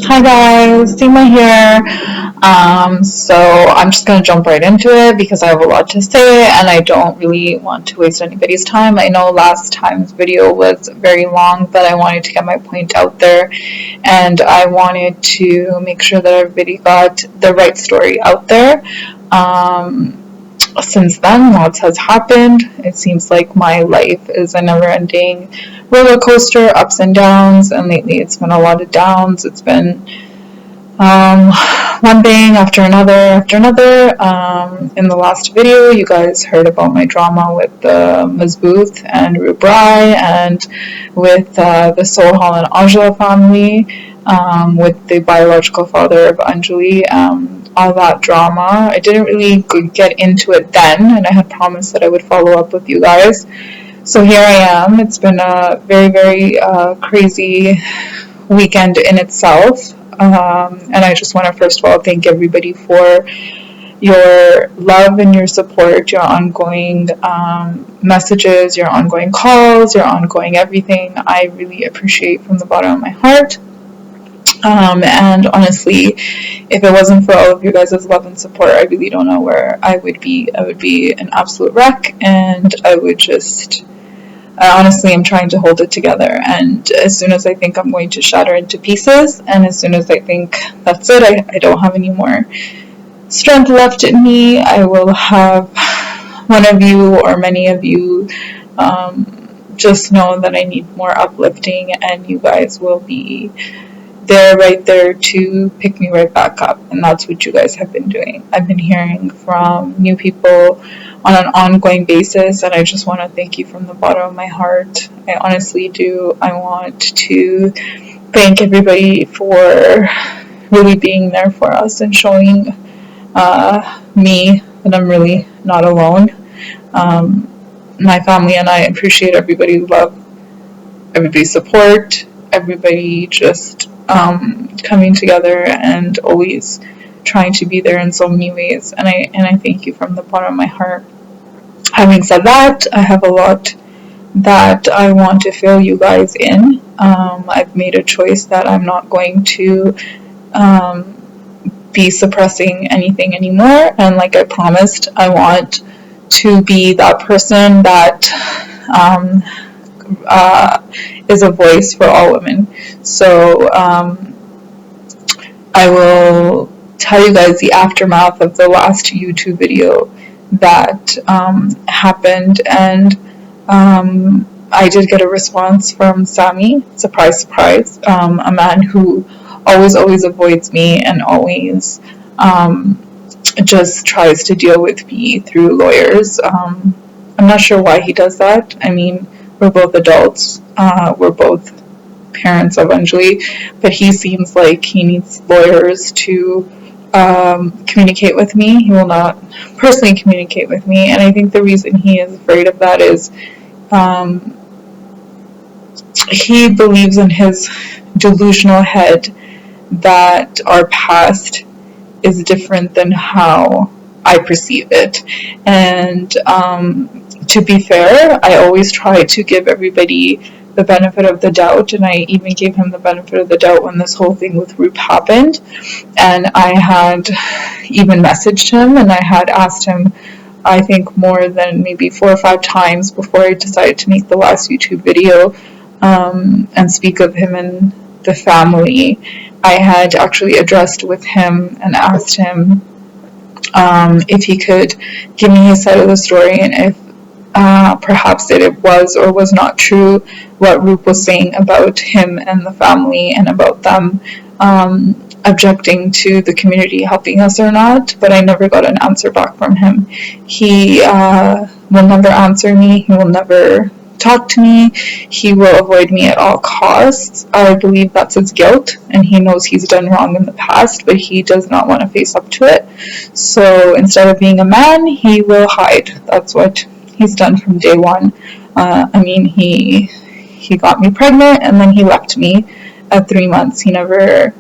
Hi guys, Seema here. So I'm just gonna jump right into it because I have a lot to say and I don't really want to waste anybody's time. I know last time's video was very long, but I wanted to get my point out there and I wanted to make sure that everybody got the right story out there. Since then, lots has happened. It seems like my life is a never-ending roller coaster, ups and downs, and lately it's been a lot of downs. It's been one thing after another after another. In the last video, you guys heard about my drama with the Mazbooth and Roop Rai and with the Sohal and Anjali family, with the biological father of Anjali. All that drama. I didn't really get into it then, and I had promised that I would follow up with you guys. So here I am. It's been a very, very crazy weekend in itself. And I just want to first of all thank everybody for your love and your support, your ongoing messages, your ongoing calls, your ongoing everything. I really appreciate from the bottom of my heart. And honestly, if it wasn't for all of you guys' love and support, I really don't know where I would be. I would be an absolute wreck, and I honestly am trying to hold it together. And as soon as I think I'm going to shatter into pieces, and as soon as I think that's it, I don't have any more strength left in me, I will have one of you or many of you just know that I need more uplifting, and you guys will be right there to pick me right back up, and that's what you guys have been doing. I've been hearing from new people on an ongoing basis, and I just want to thank you from the bottom of my heart. I honestly do. I want to thank everybody for really being there for us and showing me that I'm really not alone. My family and I appreciate everybody's love, everybody's support, everybody just coming together and always trying to be there in so many ways, and I thank you from the bottom of my heart. Having said that, I have a lot that I want to fill you guys in. I've made a choice that I'm not going to be suppressing anything anymore, and like I promised, I want to be that person that is a voice for all women. So I will tell you guys the aftermath of the last YouTube video that happened, and I did get a response from Samy. Surprise, surprise. A man who always avoids me and always just tries to deal with me through lawyers. I'm not sure why he does that. I mean, we're both adults. We're both parents of Anjali, but he seems like he needs lawyers to communicate with me. He will not personally communicate with me, and I think the reason he is afraid of that is he believes in his delusional head that our past is different than how I perceive it. And to be fair, I always try to give everybody the benefit of the doubt, and I even gave him the benefit of the doubt when this whole thing with Roop happened. And I had even messaged him, and I had asked him, I think more than maybe 4 or 5 times before I decided to make the last YouTube video and speak of him and the family. I had actually addressed with him and asked him if he could give me his side of the story, and if perhaps that it was or was not true what Roop was saying about him and the family, and about them objecting to the community helping us or not. But I never got an answer back from him. He will never answer me. He will never talk to me. He will avoid me at all costs. I believe that's his guilt, and he knows he's done wrong in the past, but he does not want to face up to it. So instead of being a man, he will hide. That's what he's done from day one. I mean, he got me pregnant, and then he left me at 3 months. He never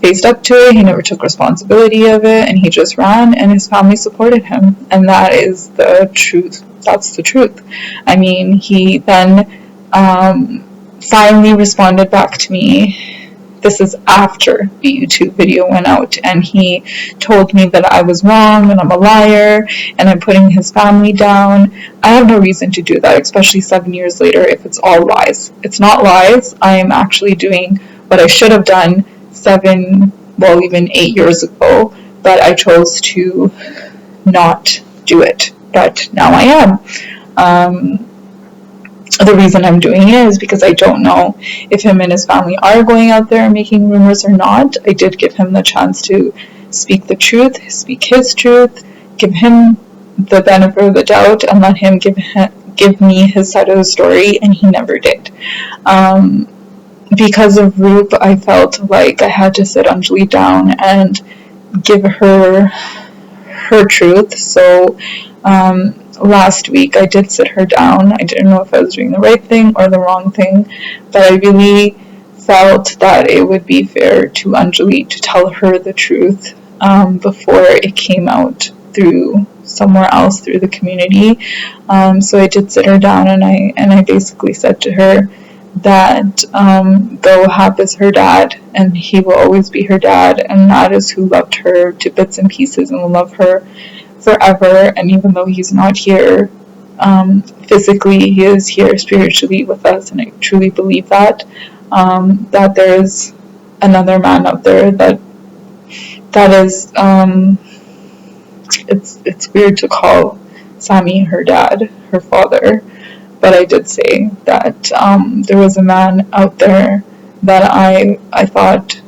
faced up to it. He never took responsibility of it, and he just ran, and his family supported him. And that is the truth. That's the truth. I mean, he then finally responded back to me This is after the YouTube video went out, and he told me that I was wrong and I'm a liar and I'm putting his family down. I have no reason to do that, especially 7 years later, if it's all lies. It's not lies. I am actually doing what I should have done even 8 years ago, but I chose to not do it. But now I am. The reason I'm doing it is because I don't know if him and his family are going out there making rumors or not. I did give him the chance to speak the truth, speak his truth, give him the benefit of the doubt, and let him give me his side of the story, and he never did. Because of Roop, I felt like I had to sit Anjali down and give her truth. So last week I did sit her down. I didn't know if I was doing the right thing or the wrong thing, but I really felt that it would be fair to Anjali to tell her the truth before it came out through somewhere else, through the community. So I did sit her down, and I basically said to her that though Hap is her dad and he will always be her dad, and that is who loved her to bits and pieces and will love her forever, and even though he's not here physically, he is here spiritually with us, and I truly believe that that there is another man out there that is it's weird to call Samy her dad, her father, but I did say that there was a man out there that I thought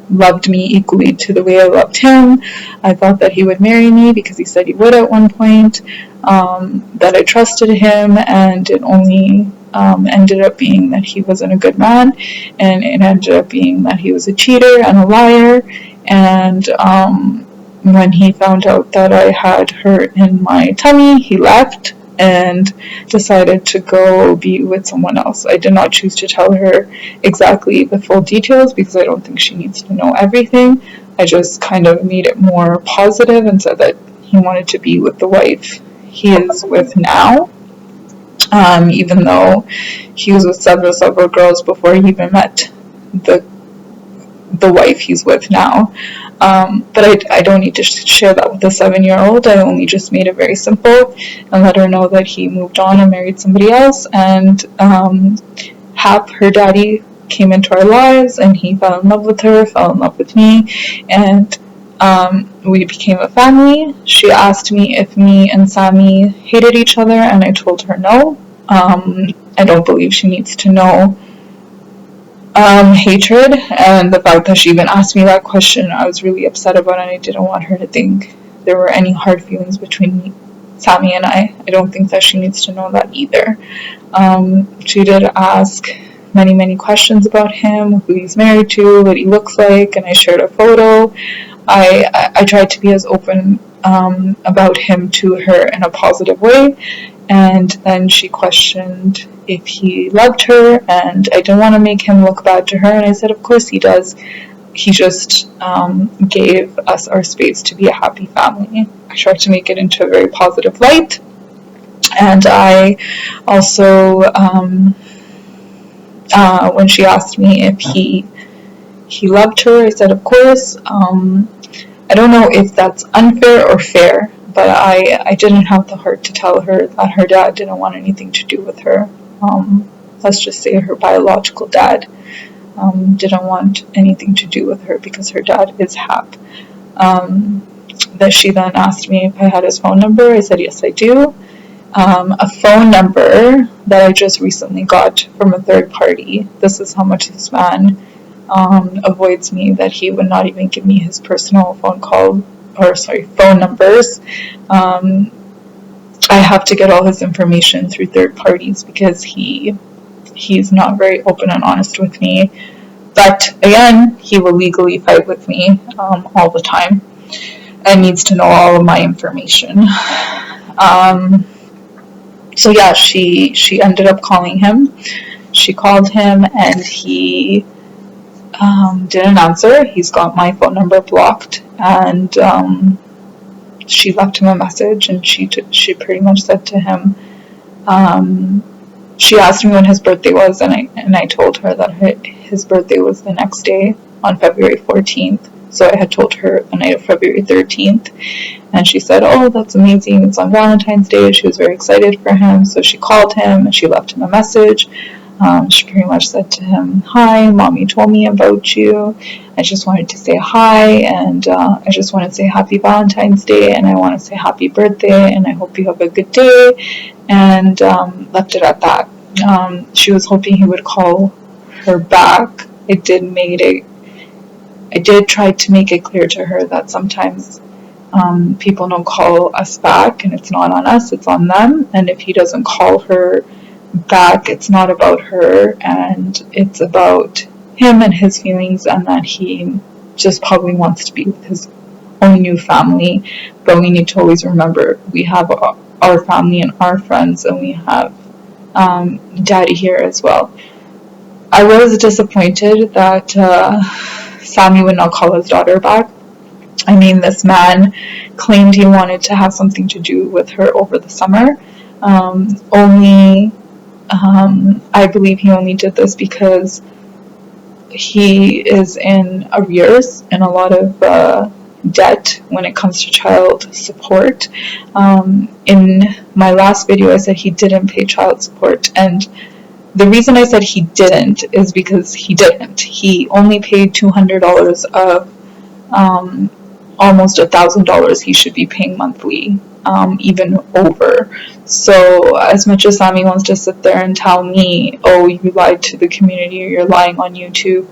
loved me equally to the way I loved him. I thought that he would marry me because he said he would at one point, that I trusted him, and it only ended up being that he wasn't a good man, and it ended up being that he was a cheater and a liar. And when he found out that I had hurt in my tummy, he left and decided to go be with someone else. I did not choose to tell her exactly the full details because I don't think she needs to know everything. I just kind of made it more positive and said that he wanted to be with the wife he is with now, even though he was with several girls before he even met the wife he's with now. But I don't need to share that with a 7-year-old. I only just made it very simple and let her know that he moved on and married somebody else. And Hap, her daddy, came into our lives, and he fell in love with her, fell in love with me, and we became a family. She asked me if me and Samy hated each other, and I told her no. I don't believe she needs to know hatred, and the fact that she even asked me that question, I was really upset about it, and I didn't want her to think there were any hard feelings between Samy and I. I don't think that she needs to know that either. She did ask many questions about him, who he's married to, what he looks like, and I shared a photo. I tried to be as open about him to her in a positive way, and then she questioned if he loved her, and I didn't want to make him look bad to her, and I said of course he does. He just gave us our space to be a happy family. I tried to make it into a very positive light, and I also when she asked me if he loved her, I said of course. I don't know if that's unfair or fair, but I didn't have the heart to tell her that her dad didn't want anything to do with her. Let's just say her biological dad didn't want anything to do with her because her dad is Hap. That she then asked me if I had his phone number. I said yes, I do. A phone number that I just recently got from a third party. This is how much this man avoids me, that he would not even give me his personal phone numbers. I have to get all his information through third parties because he's not very open and honest with me. But again, he will legally fight with me all the time and needs to know all of my information. So yeah, she ended up calling him. She called him and he didn't answer. He's got my phone number blocked, and she left him a message, and she pretty much said to him, she asked me when his birthday was, and I told her that his birthday was the next day on February 14th. So I had told her the night of February 13th, and she said, "Oh, that's amazing, it's on Valentine's Day." She was very excited for him, so she called him and she left him a message. She pretty much said to him, "Hi, mommy told me about you. I just wanted to say hi, and I just want to say happy Valentine's Day, and I want to say happy birthday, and I hope you have a good day," and left it at that. She was hoping he would call her back. I did try to make it clear to her that sometimes people don't call us back, and it's not on us, it's on them. And if he doesn't call her back, it's not about her, and it's about him and his feelings, and that he just probably wants to be with his own new family. But we need to always remember we have our family and our friends, and we have daddy here as well. I was disappointed that Samy would not call his daughter back. I mean, this man claimed he wanted to have something to do with her over the summer. I believe he only did this because he is in arrears and a lot of debt when it comes to child support. In my last video, I said he didn't pay child support, and the reason I said he didn't is because he didn't. He only paid $200 of almost $1,000 he should be paying monthly, even over. So as much as Samy wants to sit there and tell me, "Oh, you lied to the community," or "You're lying on YouTube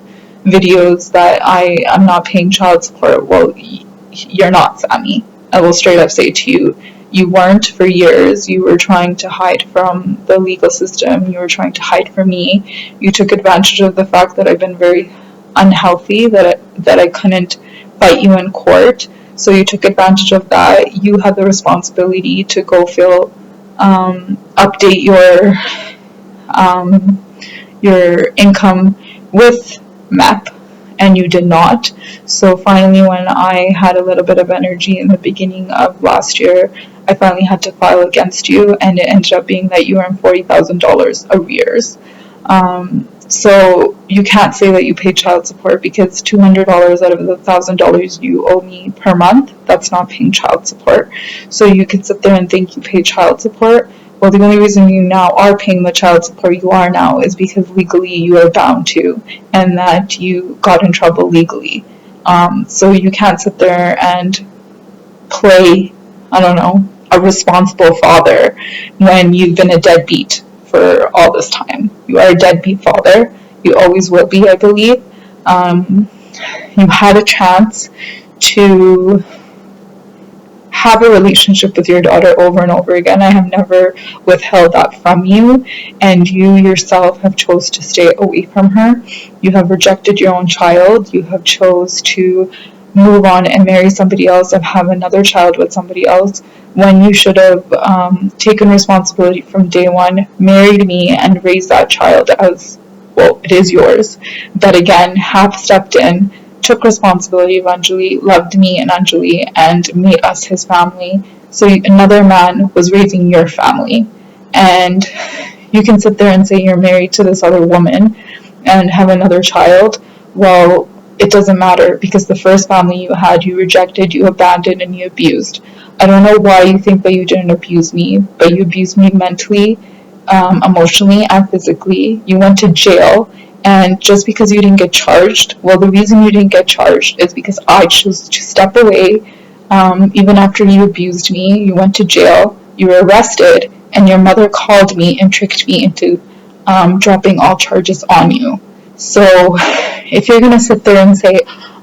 videos that I am not paying child support," well, you're not, Samy. I will straight up say to you, you weren't for years. You were trying to hide from the legal system. You were trying to hide from me. You took advantage of the fact that I've been very unhealthy, that I couldn't fight you in court. So you took advantage of that. You had the responsibility to go update your income with MEP, and you did not. So finally, when I had a little bit of energy in the beginning of last year, I finally had to file against you, and it ended up being that you were in $40,000 arrears. So you can't say that you paid child support, because $200 out of the $1,000 you owe me per month, that's not paying child support. So you could sit there and think you pay child support. Well, the only reason you now are paying the child support you are now is because legally you are bound to, and that you got in trouble legally. So you can't sit there and play, I don't know, a responsible father when you've been a deadbeat for all this time. You are a deadbeat father. You always will be, I believe. You had a chance to have a relationship with your daughter over and over again. I have never withheld that from you, and you yourself have chose to stay away from her. You have rejected your own child. You have chose to move on and marry somebody else and have another child with somebody else, when you should have taken responsibility from day one, married me, and raised that child as, well, it is yours. But again, have stepped in, took responsibility of Anjali, loved me and Anjali, and made us his family. So another man was raising your family. And you can sit there and say you're married to this other woman and have another child. Well, it doesn't matter, because the first family you had, you rejected, you abandoned, and you abused. I don't know why you think that you didn't abuse me, but you abused me mentally, emotionally, and physically. You went to jail, and just because you didn't get charged, well, the reason you didn't get charged is because I chose to step away. Even after you abused me, you went to jail, you were arrested, and your mother called me and tricked me into dropping all charges on you. So if you're going to sit there and say,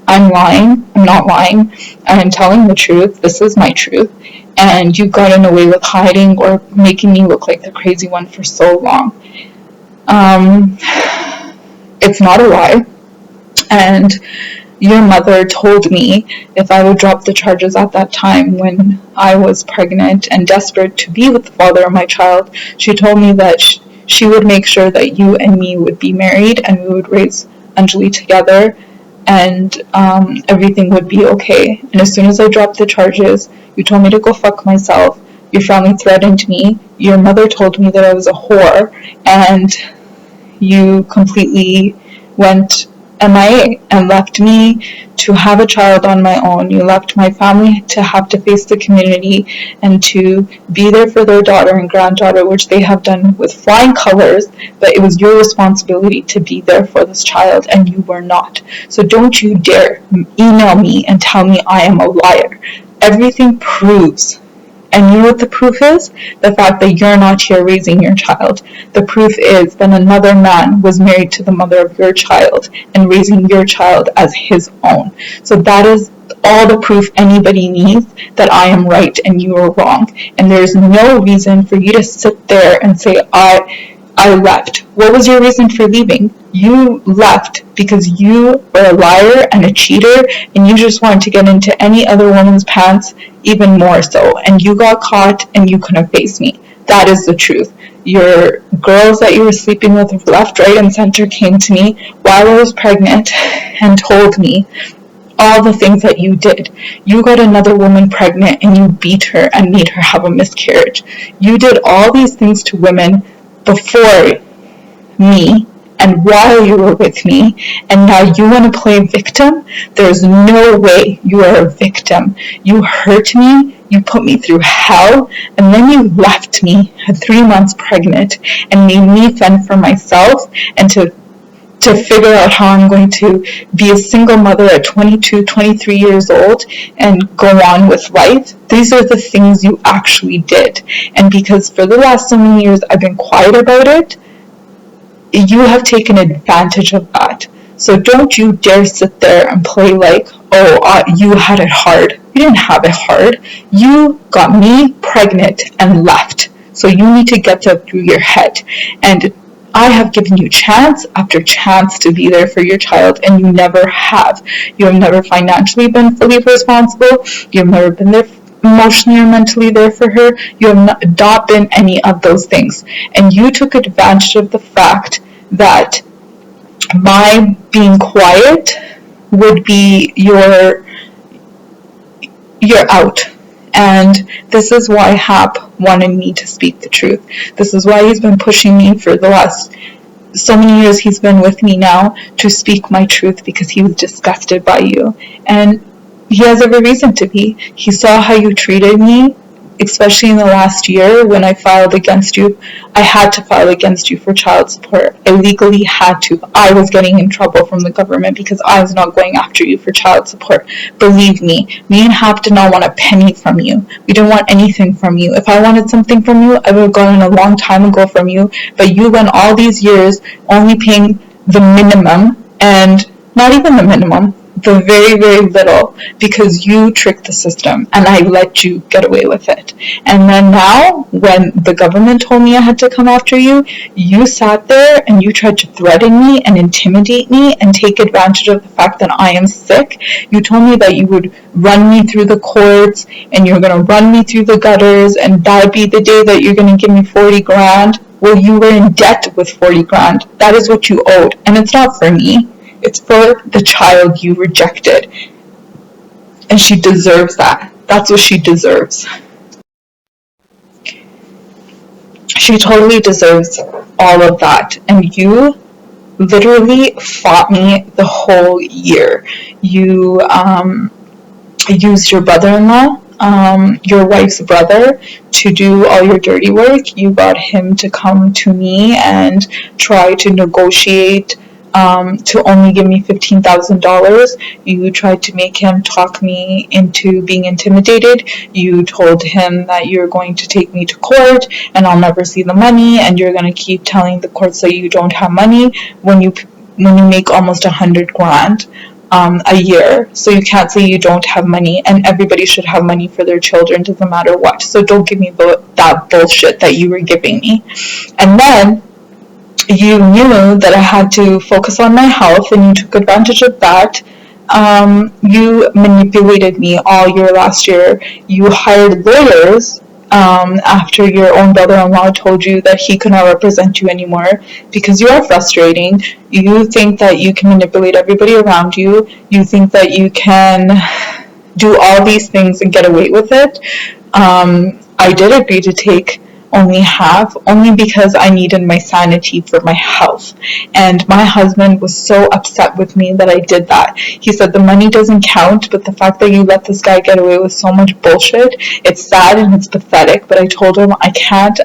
I'm lying, I'm not lying, I'm telling the truth, this is my truth, and you've gotten away with hiding or making me look like the crazy one for so long. It's not a lie. And your mother told me if I would drop the charges at that time when I was pregnant and desperate to be with the father of my child, she told me that she would make sure that you and me would be married and we would raise Anjali together, and everything would be okay. And as soon as I dropped the charges, you told me to go fuck myself, Your family threatened me. Your mother told me that I was a whore, and you completely went MIA and left me to have a child on my own. You left my family to have to face the community and to be there for their daughter and granddaughter, which they have done with flying colors, but it was your responsibility to be there for this child, and you were not. So don't you dare email me and tell me I am a liar. Everything proves. And you know what the proof is? The fact that you're not here raising your child. The proof is that another man was married to the mother of your child and raising your child as his own. So that is all the proof anybody needs that I am right and you are wrong. And there's no reason for you to sit there and say, I left. What was your reason for leaving? You left because you were a liar and a cheater, and you just wanted to get into any other woman's pants even more so. And you got caught and you couldn't face me. That is the truth. Your girls that you were sleeping with left, right, and center came to me while I was pregnant and told me all the things that you did. You got another woman pregnant and you beat her and made her have a miscarriage. You did all these things to women before me and while you were with me, and now you want to play victim? There's no way you are a victim. You hurt me, you put me through hell, and then you left me at 3 months pregnant and made me fend for myself and to figure out how I'm going to be a single mother at 22, 23 years old and go on with life. These are the things you actually did. And because for the last so many years I've been quiet about it, you have taken advantage of that. So don't you dare sit there and play like, oh, you had it hard. You didn't have it hard. You got me pregnant and left. So you need to get that through your head. And I have given you chance after chance to be there for your child, and you never have. You have never financially been fully responsible. You have never been there emotionally or mentally there for her. You have not been any of those things. And you took advantage of the fact that my being quiet would be your out. And this is why Hap wanted me to speak the truth. This is why he's been pushing me for the last so many years he's been with me now to speak my truth, because he was disgusted by you. And he has every reason to be. He saw how you treated me, especially in the last year when I filed against you. I had to file against you for child support. I legally had to. I was getting in trouble from the government because I was not going after you for child support. Believe me and Hap did not want a penny from you. We didn't want anything from you. If I wanted something from you, I would have gotten a long time ago from you. But you went all these years only paying the minimum, and not even the minimum, the very, very little, because you tricked the system and I let you get away with it. And then now, when the government told me I had to come after you, you sat there and you tried to threaten me and intimidate me and take advantage of the fact that I am sick. You told me that you would run me through the courts and you're going to run me through the gutters, and that would be the day that you're going to give me 40 grand. Well, you were in debt with 40 grand. That is what you owed. And it's not for me. It's for the child you rejected. And she deserves that. That's what she deserves. She totally deserves all of that. And you literally fought me the whole year. You used your brother-in-law, your wife's brother, to do all your dirty work. You got him to come to me and try to negotiate to only give me $15,000. You tried to make him talk me into being intimidated. You told him that you're going to take me to court and I'll never see the money, and you're going to keep telling the courts that you don't have money when you make almost 100 grand a year. So you can't say you don't have money, and everybody should have money for their children, doesn't matter what. So don't give me that bullshit that you were giving me. And then you knew that I had to focus on my health, and you took advantage of that. You manipulated me all year last year. You hired lawyers after your own brother-in-law told you that he could not represent you anymore, because you are frustrating. You think that you can manipulate everybody around you. You think that you can do all these things and get away with it. I did agree to take only half, only because I needed my sanity for my health. And my husband was so upset with me that I did that. He said the money doesn't count, but the fact that you let this guy get away with so much bullshit, it's sad and it's pathetic. But I told him I can't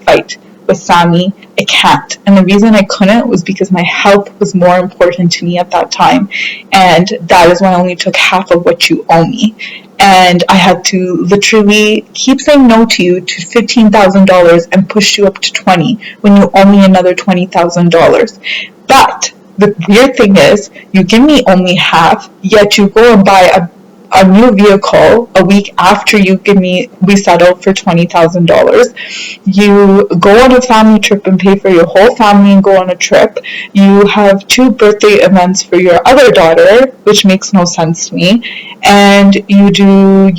fight with Samy. I can't. And the reason I couldn't was because my health was more important to me at that time. And that is why I only took half of what you owe me. And I had to literally keep saying no to you to $15,000 and push you up to 20 when you owe me another $20,000. But the weird thing is, you give me only half, yet you go and buy a new vehicle a week after we settled for $20,000. You go on a family trip and pay for your whole family and go on a trip. You have 2 birthday events for your other daughter, which makes no sense to me. And you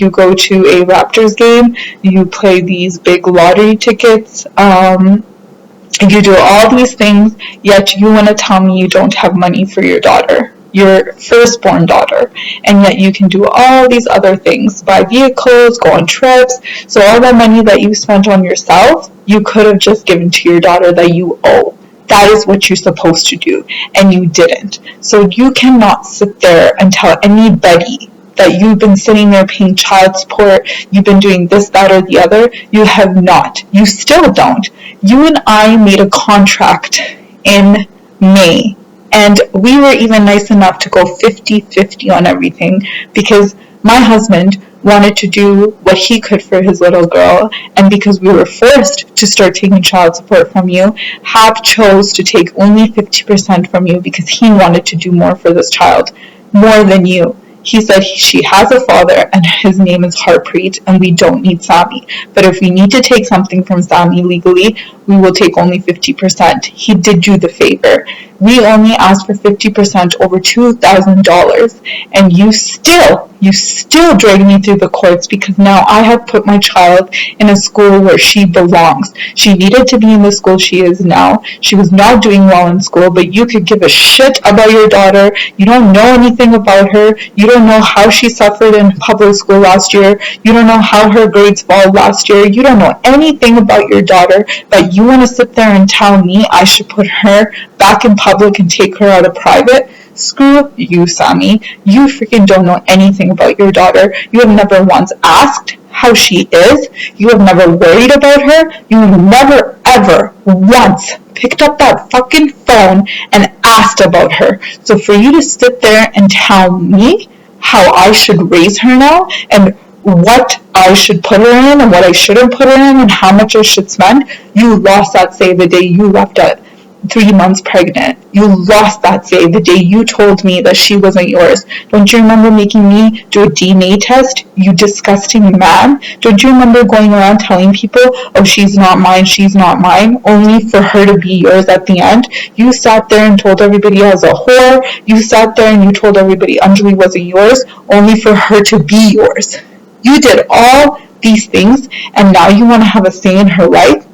go to a Raptors game, you play these big lottery tickets, you do all these things, yet you want to tell me you don't have money for your daughter, your firstborn daughter, and yet you can do all these other things, buy vehicles, go on trips. So all that money that you spent on yourself, you could have just given to your daughter that you owe. That is what you're supposed to do, and you didn't. So you cannot sit there and tell anybody that you've been sitting there paying child support, you've been doing this, that, or the other. You have not. You still don't. You and I made a contract in May, and we were even nice enough to go 50-50 on everything because my husband wanted to do what he could for his little girl, and because we were forced to start taking child support from you, Hap chose to take only 50% from you because he wanted to do more for this child, more than you. He said she has a father and his name is Harpreet and we don't need Samy. But if we need to take something from Samy legally, we will take only 50%. He did you the favor. We only asked for 50% over $2,000, and you still dragged me through the courts because now I have put my child in a school where she belongs. She needed to be in the school she is now. She was not doing well in school, but you could give a shit about your daughter. You don't know anything about her. You don't know how she suffered in public school last year. You don't know how her grades fall last year. You don't know anything about your daughter, but you want to sit there and tell me I should put her back in public and take her out of private? Screw you, Samy. You freaking don't know anything about your daughter. You have never once asked how she is. You have never worried about her. You have never ever once picked up that fucking phone and asked about her. So for you to sit there and tell me how I should raise her now and what I should put her in and what I shouldn't put her in and how much I should spend, you lost that say the day you left at 3 months pregnant. You lost that say the day you told me that she wasn't yours. Don't you remember making me do a DNA test, you disgusting man? Don't you remember going around telling people, oh, she's not mine, only for her to be yours at the end? You sat there and told everybody I was a whore. You sat there and you told everybody Anjali wasn't yours, only for her to be yours. You did all these things, and now you want to have a say in her life?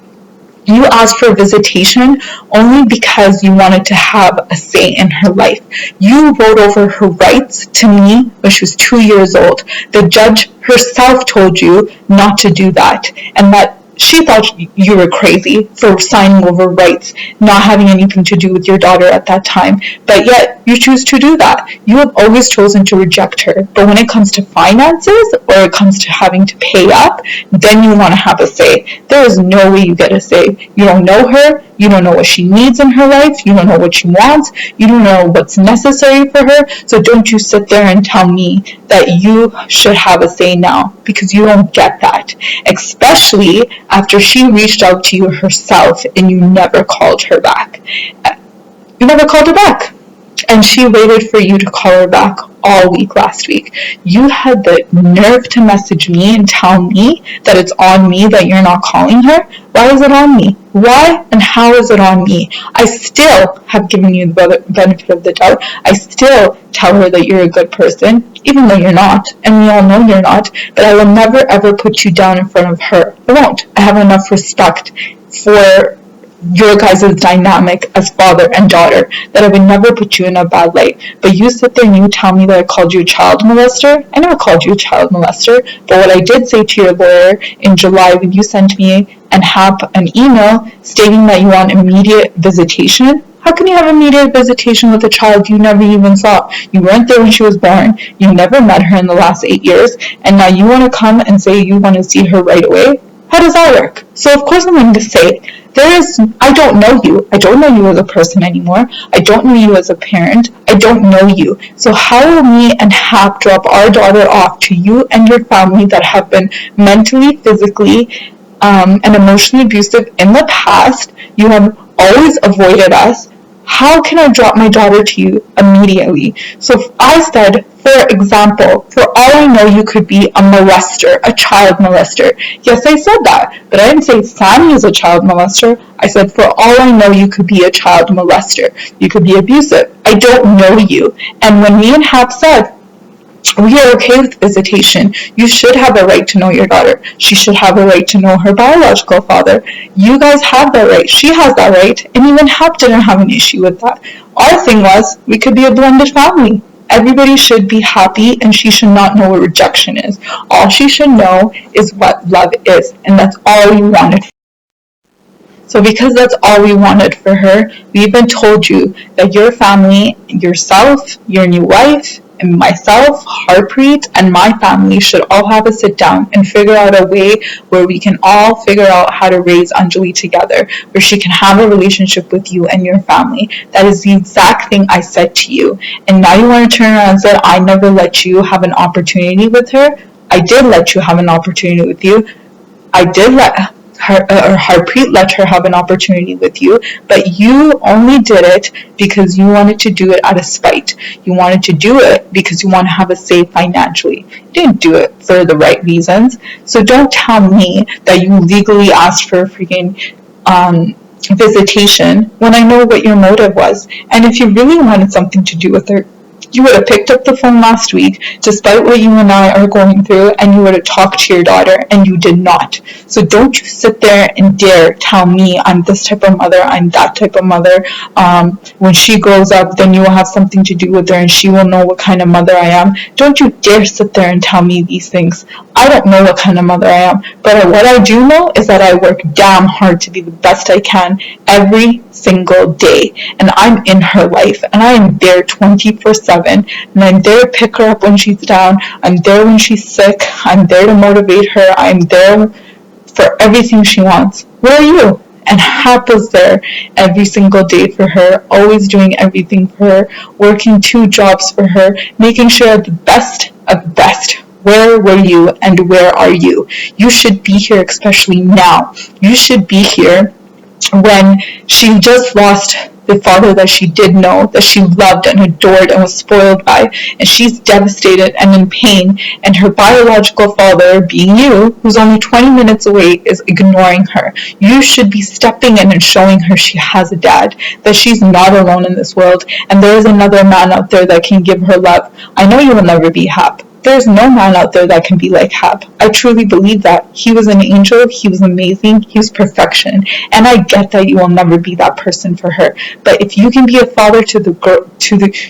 You asked for visitation only because you wanted to have a say in her life. You wrote over her rights to me when she was 2 years old. The judge herself told you not to do that, and that she thought you were crazy for signing over rights, not having anything to do with your daughter at that time. But yet, you choose to do that. You have always chosen to reject her. But when it comes to finances, or it comes to having to pay up, then you want to have a say. There is no way you get a say. You don't know her. You don't know what she needs in her life. You don't know what she wants. You don't know what's necessary for her. So don't you sit there and tell me that you should have a say now, because you don't get that. Especially after she reached out to you herself and you never called her back. You never called her back. And she waited for you to call her back all week last week. You had the nerve to message me and tell me that it's on me that you're not calling her. Why is it on me? Why and how is it on me? I still have given you the benefit of the doubt. I still tell her that you're a good person, even though you're not, and we all know you're not, but I will never ever put you down in front of her. I won't. I have enough respect for your guys' dynamic as father and daughter, that I would never put you in a bad light. But you sit there and you tell me that I called you a child molester. I never called you a child molester. But what I did say to your lawyer in July when you sent me an email stating that you want immediate visitation. How can you have immediate visitation with a child you never even saw? You weren't there when she was born. You never met her in the last 8 years. And now you want to come and say you want to see her right away? How does that work? So of course I'm going to say, I don't know you. I don't know you as a person anymore. I don't know you as a parent. I don't know you. So how will me and Hap drop our daughter off to you and your family that have been mentally, physically, and emotionally abusive in the past? You have always avoided us. How can I drop my daughter to you immediately? So I said, for example, for all I know, you could be a molester, a child molester. Yes, I said that, but I didn't say Samy is a child molester. I said, for all I know, you could be a child molester. You could be abusive. I don't know you. And when me and Hap said, we are okay with visitation. You should have a right to know your daughter. She should have a right to know her biological father. You guys have that right. She has that right. And even Hap didn't have an issue with that. Our thing was, we could be a blended family. Everybody should be happy, and she should not know what rejection is. All she should know is what love is, and that's all we wanted. So because that's all we wanted for her, we even told you that your family, yourself, your new wife, and myself, Harpreet, and my family should all have a sit down and figure out a way where we can all figure out how to raise Anjali together, where she can have a relationship with you and your family. That is the exact thing I said to you. And now you want to turn around and say, I never let you have an opportunity with her. I did let you have an opportunity with you. I did let Harpreet let her have an opportunity with you, but you only did it because you wanted to do it out of spite. You wanted to do it because you want to have a say financially. You didn't do it for the right reasons. So don't tell me that you legally asked for a freaking visitation when I know what your motive was. And if you really wanted something to do with her, you would have picked up the phone last week, despite what you and I are going through, and you would have talked to your daughter, and you did not. So don't you sit there and dare tell me I'm this type of mother, I'm that type of mother. When she grows up, then you will have something to do with her, and she will know what kind of mother I am. Don't you dare sit there and tell me these things. I don't know what kind of mother I am, but what I do know is that I work damn hard to be the best I can every single day, and I'm in her life, and I am there 24/7, and I'm there to pick her up when she's down, I'm there when she's sick, I'm there to motivate her, I'm there for everything she wants. Where are you? And Hap was there every single day for her, always doing everything for her, working 2 jobs for her, making sure the best of the best. Where were you and where are you? You should be here, especially now. You should be here when she just lost the father that she did know, that she loved and adored and was spoiled by, and she's devastated and in pain, and her biological father, being you, who's only 20 minutes away, is ignoring her. You should be stepping in and showing her she has a dad, that she's not alone in this world, and there is another man out there that can give her love. I know you will never be Hap. There's no man out there that can be like Hap. I truly believe that. He was an angel. He was amazing. He was perfection. And I get that you will never be that person for her. But if you can be a father to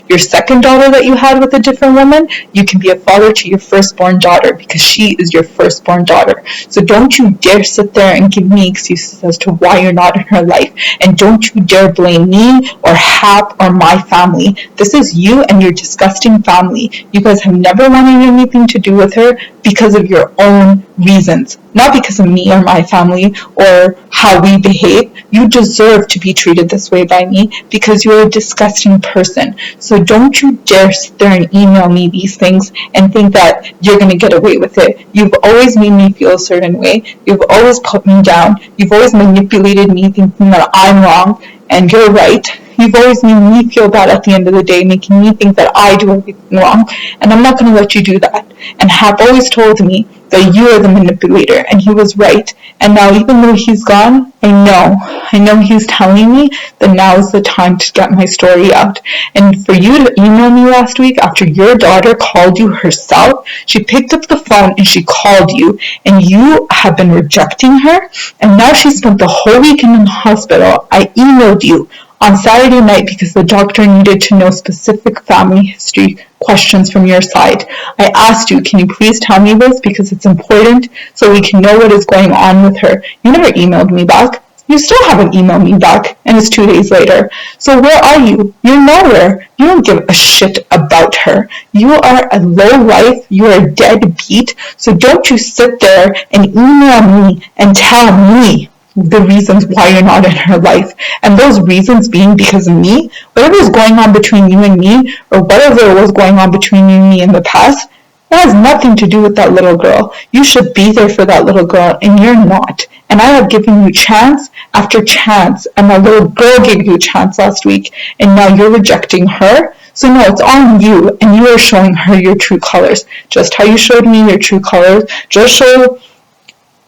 your second daughter that you had with a different woman, you can be a father to your firstborn daughter, because she is your firstborn daughter. So don't you dare sit there and give me excuses as to why you're not in her life. And don't you dare blame me or Hap or my family. This is you and your disgusting family. You guys have never wanted anything to do with her because of your own reasons, not because of me or my family or how we behave. You deserve to be treated this way by me because you're a disgusting person. So don't you dare sit there and email me these things and think that you're going to get away with it. You've always made me feel a certain way. You've always put me down. You've always manipulated me thinking that I'm wrong and you're right. You've always made me feel bad at the end of the day, making me think that I do everything wrong, and I'm not going to let you do that. And have always told me that you are the manipulator, and he was right. And now, even though he's gone, I know he's telling me that now is the time to get my story out. And for you to email me last week after your daughter called you herself, she picked up the phone and she called you, and you have been rejecting her, and now she spent the whole weekend in the hospital. I emailed you on Saturday night because the doctor needed to know specific family history questions from your side. I asked you, can you please tell me this because it's important so we can know what is going on with her. You never emailed me back. You still haven't emailed me back, and it's 2 days later. So where are you? You're nowhere. You don't give a shit about her. You are a low life. You are a deadbeat. So don't you sit there and email me and tell me the reasons why you're not in her life. And those reasons being because of me, whatever is going on between you and me, or whatever was going on between you and me in the past, that has nothing to do with that little girl. You should be there for that little girl, and you're not. And I have given you chance after chance, and that little girl gave you a chance last week, and now you're rejecting her. So no, it's on you, and you are showing her your true colors. Just how you showed me your true colors.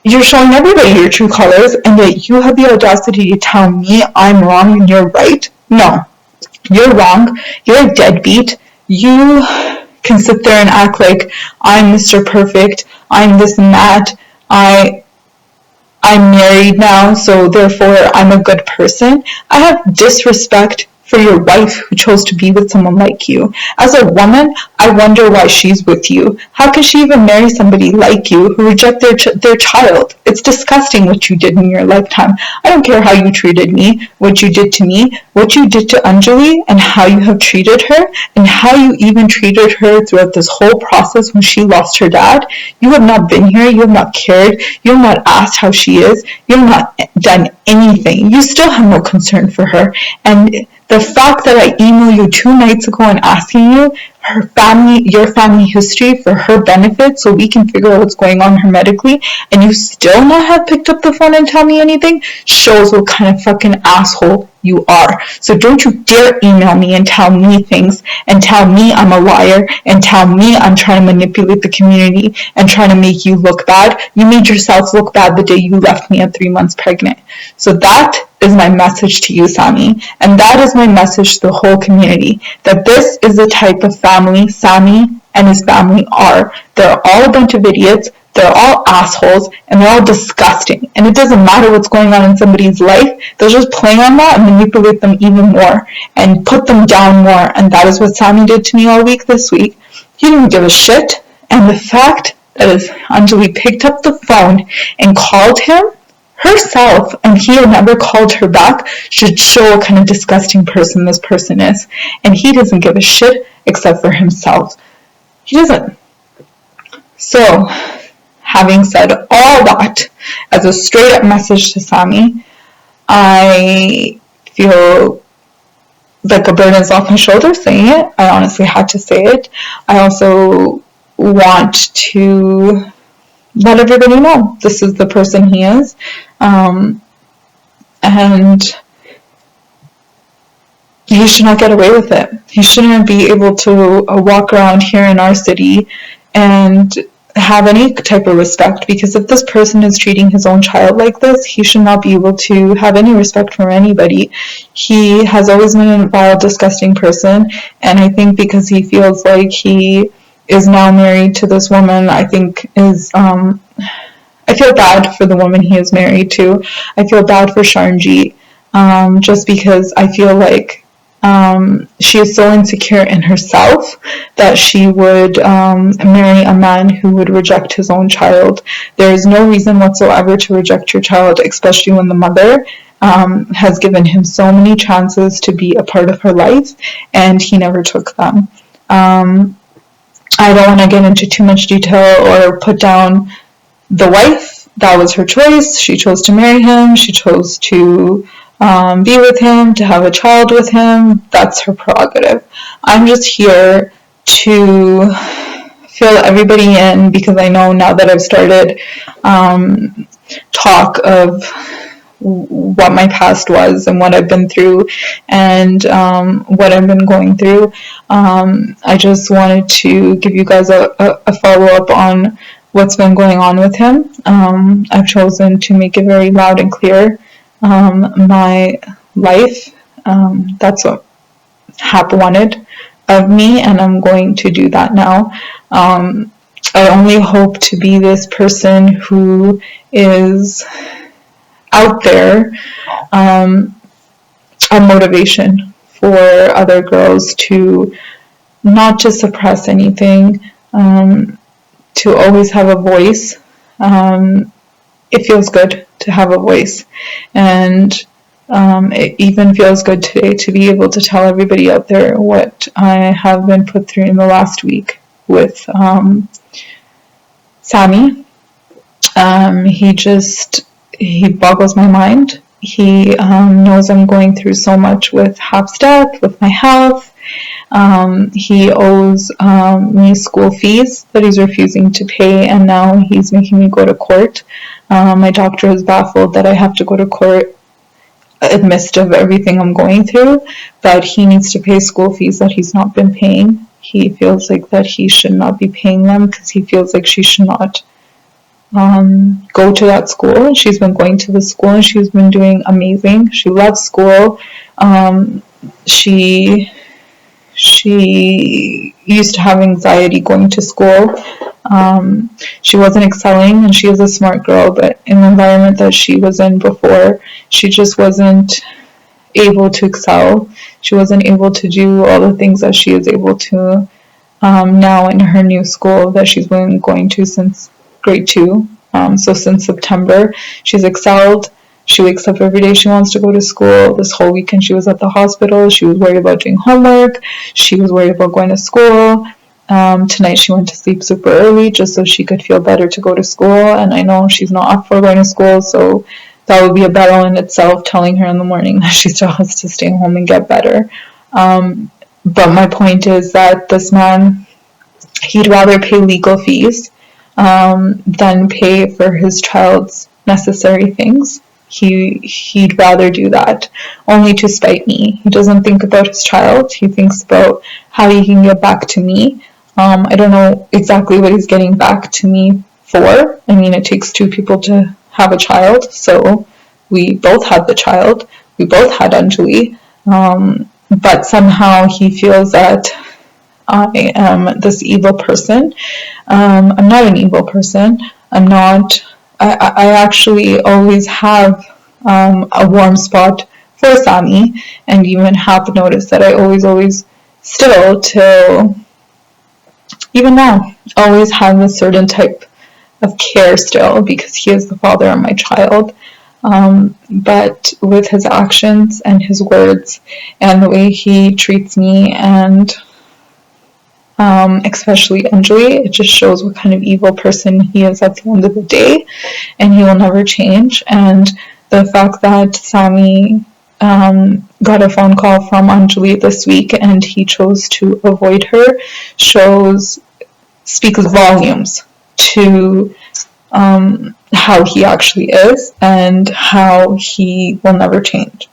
You're showing everybody your true colors, and that you have the audacity to tell me I'm wrong and you're right. No, you're wrong. You're a deadbeat. You can sit there and act like I'm Mr. Perfect, I'm this and that, I'm married now, so therefore I'm a good person. I have disrespect for your wife who chose to be with someone like you. As a woman, I wonder why she's with you. How can she even marry somebody like you who reject their child? It's disgusting what you did in your lifetime. I don't care how you treated me, what you did to me, what you did to Anjali, and how you have treated her, and how you even treated her throughout this whole process when she lost her dad. You have not been here. You have not cared. You have not asked how she is. You have not done anything. You still have no concern for her. And the fact that I emailed you 2 nights ago and asking you your family history for her benefit so we can figure out what's going on her medically, and you still not have picked up the phone and tell me anything, shows what kind of fucking asshole you are. So don't you dare email me and tell me things, and tell me I'm a liar, and tell me I'm trying to manipulate the community and trying to make you look bad. You made yourself look bad the day you left me at 3 months pregnant. So that is my message to you, Samy, and that is my message to the whole community, that this is the type of family Samy and his family are. They're all a bunch of idiots, they're all assholes, and they're all disgusting. And it doesn't matter what's going on in somebody's life, they'll just play on that and manipulate them even more and put them down more. And that is what Samy did to me all week this week. He didn't give a shit. And the fact that Anjali picked up the phone and called him herself, and he had never called her back, should show what kind of disgusting person this person is. And he doesn't give a shit except for himself. He doesn't. So, having said all that, as a straight up message to Samy, I feel like a burden is off my shoulders saying it. I honestly had to say it. I also want to let everybody know this is the person he is. And he should not get away with it. He shouldn't be able to walk around here in our city and have any type of respect, because if this person is treating his own child like this, he should not be able to have any respect for anybody. He has always been a vile, disgusting person, and I think because he feels like he is now married to this woman, I think is I feel bad for the woman he is married to. I feel bad for Sharnjeet, just because I feel like she is so insecure in herself that she would marry a man who would reject his own child. There is no reason whatsoever to reject your child, especially when the mother has given him so many chances to be a part of her life, and he never took them. I don't want to get into too much detail or put down the wife. That was her choice. She chose to marry him. She chose to be with him, to have a child with him. That's her prerogative. I'm just here to fill everybody in, because I know now that I've started talk of what my past was and what I've been through and what I've been going through. I just wanted to give you guys a follow-up on what's been going on with him. I've chosen to make it very loud and clear, my life. That's what Hap wanted of me, and I'm going to do that now. I only hope to be this person who is out there, a motivation for other girls to not to suppress anything, to always have a voice. It feels good to have a voice, and it even feels good today to be able to tell everybody out there what I have been put through in the last week with Samy. He boggles my mind. He knows I'm going through so much with Hap's death, with my health. He owes me school fees that he's refusing to pay, and now he's making me go to court. My doctor is baffled that I have to go to court in the midst of everything I'm going through, but he needs to pay school fees that he's not been paying. He feels like that he should not be paying them because he feels like she should not go to that school. She's been going to the school and she's been doing amazing. She loves school. She used to have anxiety going to school. She wasn't excelling, and she is a smart girl, but in the environment that she was in before, she just wasn't able to excel. She wasn't able to do all the things that she is able to now in her new school that she's been going to since grade 2. So since September, she's excelled. She wakes up every day. She wants to go to school. This whole weekend she was at the hospital. She was worried about doing homework. She was worried about going to school. Tonight she went to sleep super early just so she could feel better to go to school. And I know she's not up for going to school, so that would be a battle in itself, telling her in the morning that she still has to stay home and get better. But my point is that this man, he'd rather pay legal fees than pay for his child's necessary things. He'd rather do that only to spite me. He doesn't think about his child. He thinks about how he can get back to me. I don't know exactly what he's getting back to me for. I mean, it takes 2 people to have a child, so we both had the child. We both had Anjali. But somehow he feels that I am this evil person. I'm not an evil person. I actually always have a warm spot for Samy, and even have noticed that I always still till even now always have a certain type of care still, because he is the father of my child. But with his actions and his words and the way he treats me, and especially Anjali, it just shows what kind of evil person he is at the end of the day, and he will never change. And the fact that Samy got a phone call from Anjali this week and he chose to avoid her speaks volumes to how he actually is and how he will never change.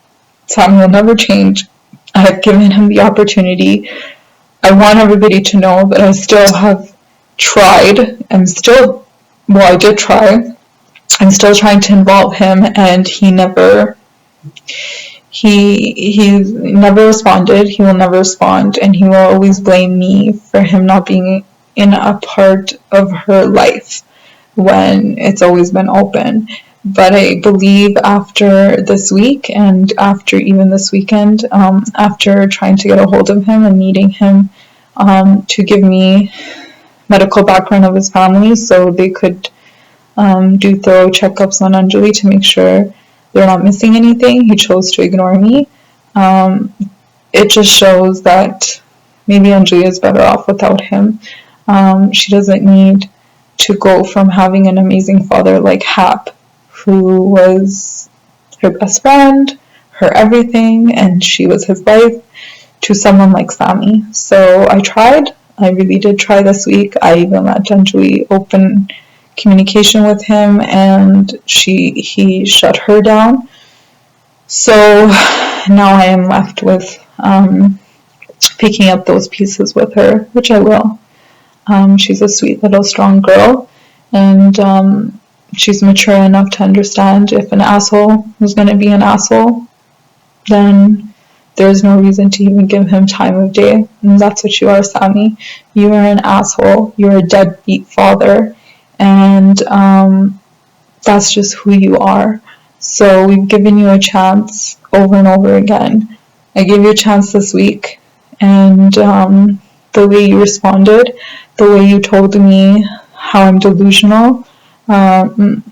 Samy will never change. I have given him the opportunity. I want everybody to know that I still have tried. I did try. I'm still trying to involve him, and he never responded. He will never respond, and he will always blame me for him not being in a part of her life when it's always been open. But I believe after this week, and after even this weekend, after trying to get a hold of him and needing him to give me medical background of his family so they could do thorough checkups on Anjali to make sure they're not missing anything, he chose to ignore me. It just shows that maybe Anjali is better off without him. She doesn't need to go from having an amazing father like Hap, who was her best friend, her everything, and she was his life, to someone like Samy. So I tried. I really did try this week. I even let Anjali open communication with him, and he shut her down. So now I am left with picking up those pieces with her, which I will. She's a sweet little strong girl, and she's mature enough to understand if an asshole was going to be an asshole, then there's no reason to even give him time of day. And that's what you are, Samy. You are an asshole. You're a deadbeat father. And that's just who you are. So we've given you a chance over and over again. I gave you a chance this week. And the way you responded, the way you told me how I'm delusional, the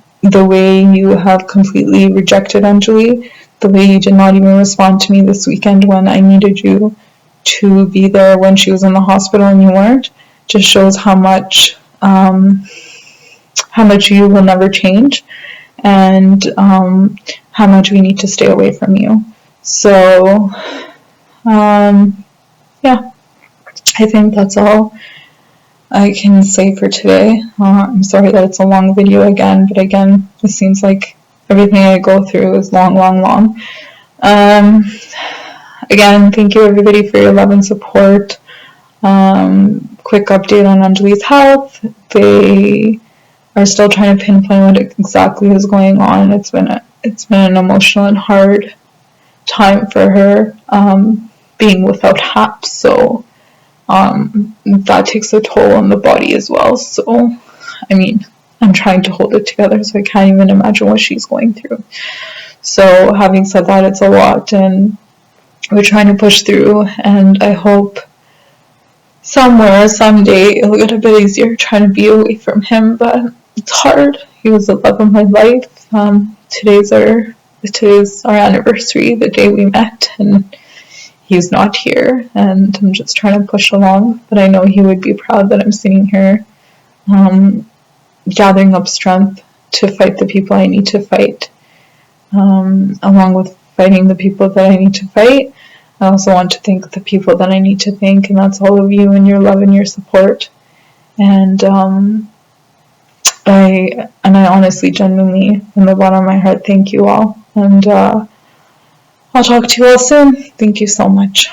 way you have completely rejected Anjali, the way you did not even respond to me this weekend when I needed you to be there when she was in the hospital and you weren't, just shows how much you will never change, and how much we need to stay away from you. So yeah, I think that's all I can say for today. I'm sorry that it's a long video again, but again, it seems like everything I go through is long. Again, thank you everybody for your love and support. Quick update on Anjali's health. They are still trying to pinpoint what exactly is going on. It's been an emotional and hard time for her, being without HAP, so that takes a toll on the body as well. So, I mean, I'm trying to hold it together, so I can't even imagine what she's going through. So, having said that, it's a lot, and we're trying to push through, and I hope somewhere, someday, it'll get a bit easier trying to be away from him, but it's hard. He was the love of my life. Today's our anniversary, the day we met, and he's not here, and I'm just trying to push along, but I know he would be proud that I'm sitting here gathering up strength to fight the people I need to fight, along with fighting the people that I need to fight. I also want to thank the people that I need to thank, and that's all of you and your love and your support. And I honestly, genuinely, from the bottom of my heart, thank you all. And I'll talk to you all soon. Thank you so much.